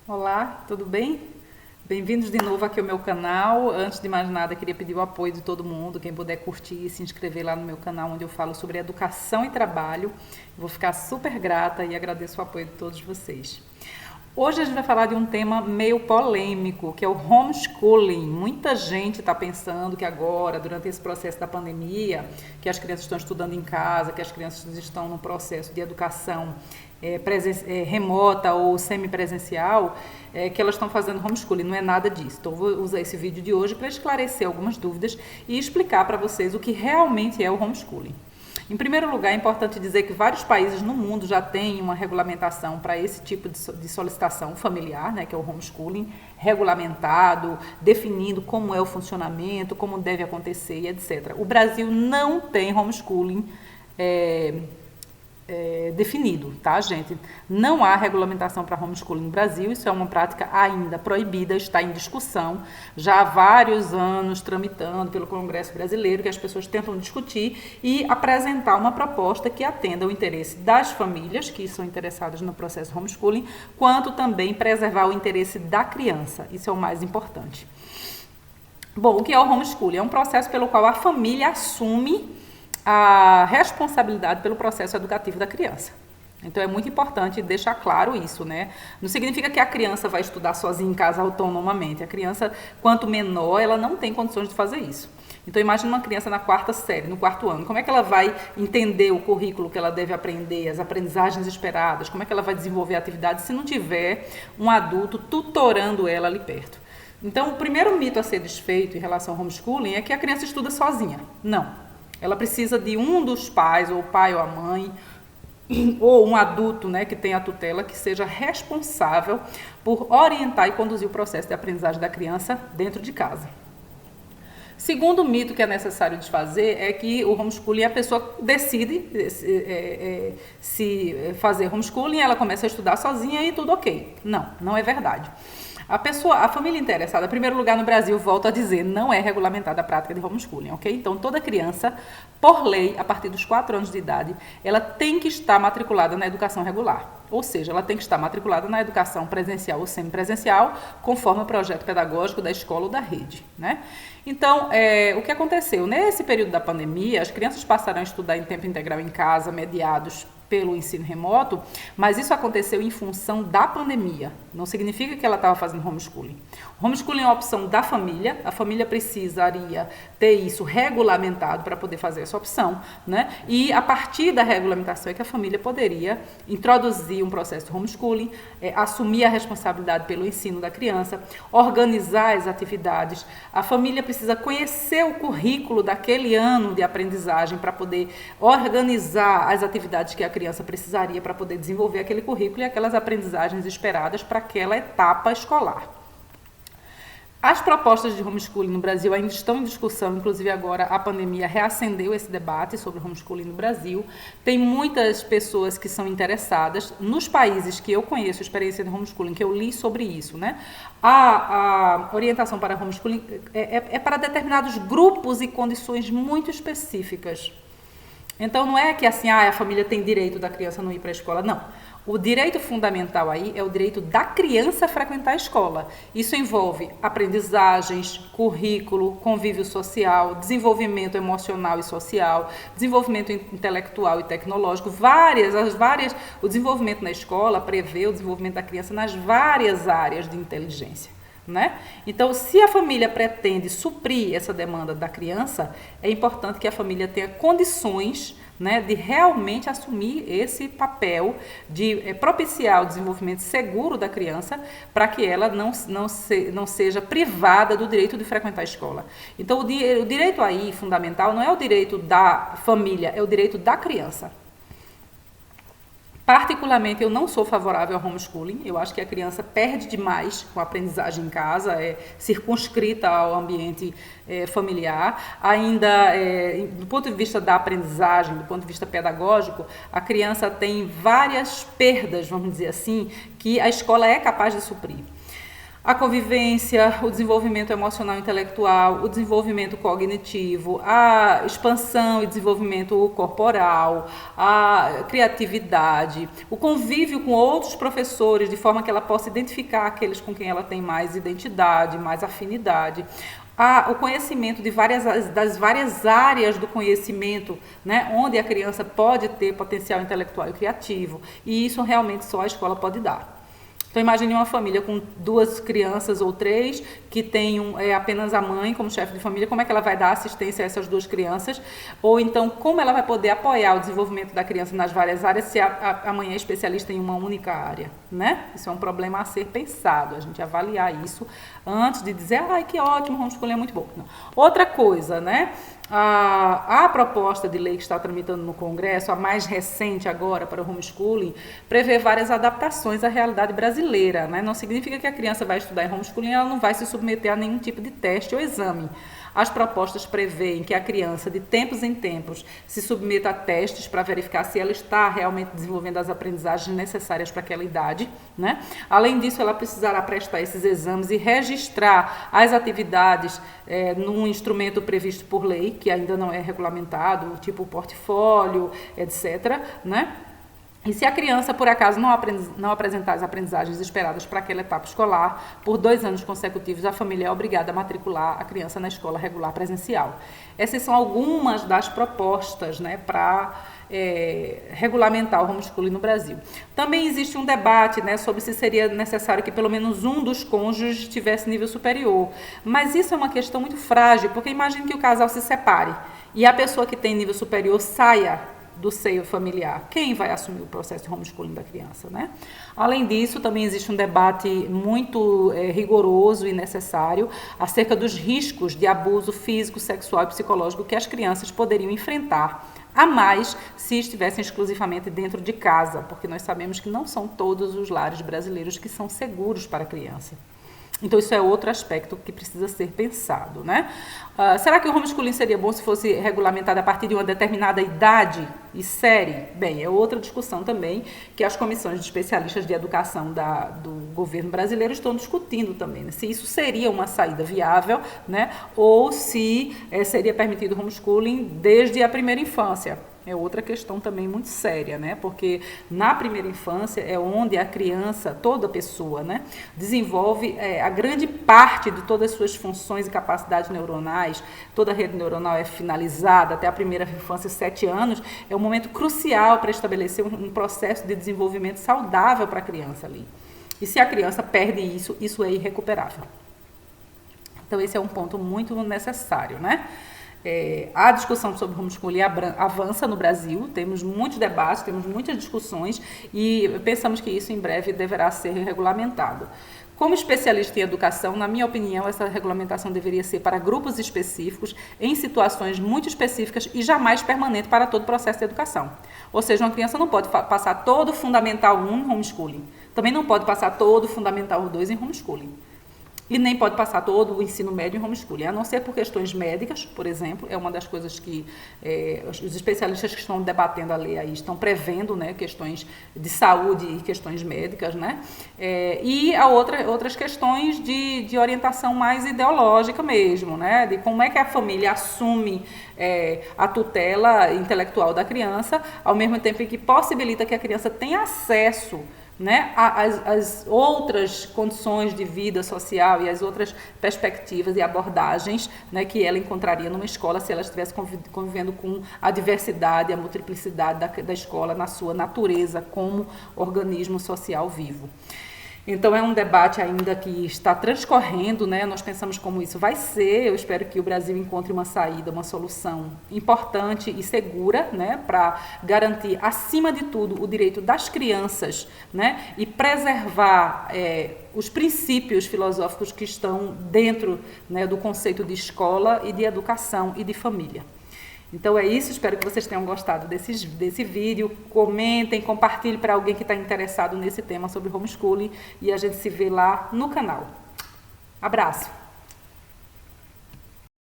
Olá, tudo bem? Bem-vindos de novo aqui ao meu canal. Antes de mais nada, queria pedir o apoio de todo mundo. Quem puder curtir e se inscrever lá no meu canal, onde eu falo sobre educação e trabalho. Vou ficar super grata e agradeço o apoio de todos vocês. Hoje a gente vai falar de um tema meio polêmico, que é o homeschooling. Muita gente está pensando que agora, durante esse processo da pandemia, que as crianças estão estudando em casa, que as crianças estão no processo de educação remota ou semipresencial, que elas estão fazendo homeschooling. Não é nada disso. Então, eu vou usar esse vídeo de hoje para esclarecer algumas dúvidas e explicar para vocês o que realmente é o homeschooling. Em primeiro lugar, é importante dizer que vários países no mundo já têm uma regulamentação para esse tipo de solicitação familiar, né, que é o homeschooling, regulamentado, definindo como é o funcionamento, como deve acontecer e etc. O Brasil não tem homeschooling definido, tá, gente? Não há regulamentação para homeschooling no Brasil, isso é uma prática ainda proibida, está em discussão, já há vários anos tramitando pelo Congresso Brasileiro, que as pessoas tentam discutir e apresentar uma proposta que atenda ao interesse das famílias que são interessadas no processo homeschooling, quanto também preservar o interesse da criança, isso é o mais importante. Bom, o que é o homeschooling? É um processo pelo qual a família assume a responsabilidade pelo processo educativo da criança. Então é muito importante deixar claro isso, né? Não significa que a criança vai estudar sozinha em casa autonomamente. A criança, quanto menor, ela não tem condições de fazer isso. Então imagine uma criança na quarta série, no quarto ano. Como é que ela vai entender o currículo que ela deve aprender, as aprendizagens esperadas? Como é que ela vai desenvolver a atividade se não tiver um adulto tutorando ela ali perto? Então o primeiro mito a ser desfeito em relação ao homeschooling é que a criança estuda sozinha. Não. Ela precisa de um dos pais, ou o pai ou a mãe, ou um adulto, né, que tenha a tutela, que seja responsável por orientar e conduzir o processo de aprendizagem da criança dentro de casa. Segundo mito que é necessário desfazer é que o homeschooling, a pessoa decide se fazer homeschooling, ela começa a estudar sozinha e tudo ok. Não, não é verdade. A família interessada, em primeiro lugar no Brasil, volto a dizer, não é regulamentada a prática de homeschooling, ok? Então, toda criança, por lei, a partir dos 4 anos de idade, ela tem que estar matriculada na educação regular. Ou seja, ela tem que estar matriculada na educação presencial ou semipresencial, conforme o projeto pedagógico da escola ou da rede, né? Então, o que aconteceu? Nesse período da pandemia, as crianças passaram a estudar em tempo integral em casa, mediados pelo ensino remoto, mas isso aconteceu em função da pandemia. Não significa que ela estava fazendo homeschooling. Homeschooling é uma opção da família, a família precisaria ter isso regulamentado para poder fazer essa opção, né? E a partir da regulamentação é que a família poderia introduzir um processo de homeschooling, assumir a responsabilidade pelo ensino da criança, organizar as atividades. A família precisa conhecer o currículo daquele ano de aprendizagem para poder organizar as atividades que a criança precisaria para poder desenvolver aquele currículo e aquelas aprendizagens esperadas para aquela etapa escolar. As propostas de homeschooling no Brasil ainda estão em discussão, inclusive agora a pandemia reacendeu esse debate sobre o homeschooling no Brasil. Tem muitas pessoas que são interessadas. Nos países que eu conheço, a experiência de homeschooling, que eu li sobre isso, né? A orientação para homeschooling é para determinados grupos e condições muito específicas. Então não é que assim, a família tem direito da criança não ir para a escola, não. O direito fundamental aí é o direito da criança a frequentar a escola. Isso envolve aprendizagens, currículo, convívio social, desenvolvimento emocional e social, desenvolvimento intelectual e tecnológico, o desenvolvimento na escola prevê o desenvolvimento da criança nas várias áreas de inteligência, né? Então, se a família pretende suprir essa demanda da criança, é importante que a família tenha condições, né, de realmente assumir esse papel de propiciar o desenvolvimento seguro da criança para que ela não seja privada do direito de frequentar a escola. Então, o direito aí fundamental não é o direito da família, é o direito da criança. Particularmente, eu não sou favorável ao homeschooling. Eu acho que a criança perde demais com a aprendizagem em casa, circunscrita ao ambiente familiar. Ainda, do ponto de vista da aprendizagem, do ponto de vista pedagógico, a criança tem várias perdas, vamos dizer assim, que a escola é capaz de suprir. A convivência, o desenvolvimento emocional e intelectual, o desenvolvimento cognitivo, a expansão e desenvolvimento corporal, a criatividade, o convívio com outros professores, de forma que ela possa identificar aqueles com quem ela tem mais identidade, mais afinidade. O conhecimento das várias áreas do conhecimento, né, onde a criança pode ter potencial intelectual e criativo, e isso realmente só a escola pode dar. Então, imagine uma família com 2 crianças ou 3, que tem apenas a mãe como chefe de família, como é que ela vai dar assistência a essas 2 crianças? Ou então, como ela vai poder apoiar o desenvolvimento da criança nas várias áreas se a mãe é especialista em uma única área, né? Isso é um problema a ser pensado, a gente avaliar isso antes de dizer, ai, que ótimo, homeschooling é muito bom. Não. Outra coisa, né? A proposta de lei que está tramitando no Congresso, a mais recente agora para o homeschooling, prevê várias adaptações à realidade brasileira, né? Não significa que a criança vai estudar em homeschooling e ela não vai se submeter a nenhum tipo de teste ou exame. As propostas prevêem que a criança, de tempos em tempos, se submeta a testes para verificar se ela está realmente desenvolvendo as aprendizagens necessárias para aquela idade, né? Além disso, ela precisará prestar esses exames e registrar as atividades num instrumento previsto por lei, que ainda não é regulamentado, tipo portfólio, etc., né? E se a criança, por acaso, não apresentar as aprendizagens esperadas para aquela etapa escolar, por 2 anos consecutivos, a família é obrigada a matricular a criança na escola regular presencial. Essas são algumas das propostas, né, para regulamentar o homeschooling no Brasil. Também existe um debate, né, sobre se seria necessário que pelo menos um dos cônjuges tivesse nível superior. Mas isso é uma questão muito frágil, porque imagine que o casal se separe e a pessoa que tem nível superior saia do seio familiar. Quem vai assumir o processo de homeschooling da criança, né? Além disso, também existe um debate muito rigoroso e necessário acerca dos riscos de abuso físico, sexual e psicológico que as crianças poderiam enfrentar, a mais se estivessem exclusivamente dentro de casa, porque nós sabemos que não são todos os lares brasileiros que são seguros para a criança. Então, isso é outro aspecto que precisa ser pensado, né? Será que o homeschooling seria bom se fosse regulamentado a partir de uma determinada idade e série? Bem, é outra discussão também que as comissões de especialistas de educação do governo brasileiro estão discutindo também, né? Se isso seria uma saída viável, né? Ou se seria permitido o homeschooling desde a primeira infância. É outra questão também muito séria, né? Porque na primeira infância é onde a criança, toda pessoa, né, desenvolve a grande parte de todas as suas funções e capacidades neuronais. Toda a rede neuronal é finalizada até a primeira infância, 7 anos. É um momento crucial para estabelecer um processo de desenvolvimento saudável para a criança ali. E se a criança perde isso, isso é irrecuperável. Então, esse é um ponto muito necessário, né? A discussão sobre homeschooling avança no Brasil, temos muitos debates, temos muitas discussões e pensamos que isso em breve deverá ser regulamentado. Como especialista em educação, na minha opinião, essa regulamentação deveria ser para grupos específicos, em situações muito específicas e jamais permanente para todo o processo de educação. Ou seja, uma criança não pode passar todo o Fundamental 1 em homeschooling, também não pode passar todo o Fundamental 2 em homeschooling. E nem pode passar todo o ensino médio em homeschooling, a não ser por questões médicas, por exemplo, é uma das coisas que os especialistas que estão debatendo a lei aí estão prevendo, né, questões de saúde e questões médicas, né, e outras questões de orientação mais ideológica mesmo, né, de como é que a família assume a tutela intelectual da criança, ao mesmo tempo em que possibilita que a criança tenha acesso, né, as outras condições de vida social e as outras perspectivas e abordagens, né, que ela encontraria numa escola se ela estivesse convivendo com a diversidade, a multiplicidade da escola na sua natureza como organismo social vivo. Então, é um debate ainda que está transcorrendo, né? Nós pensamos como isso vai ser. Eu espero que o Brasil encontre uma saída, uma solução importante e segura, né? Para garantir, acima de tudo, o direito das crianças, né? E preservar os princípios filosóficos que estão dentro, né, do conceito de escola e de educação e de família. Então é isso, espero que vocês tenham gostado desse vídeo. Comentem, compartilhem para alguém que está interessado nesse tema sobre homeschooling e a gente se vê lá no canal. Abraço!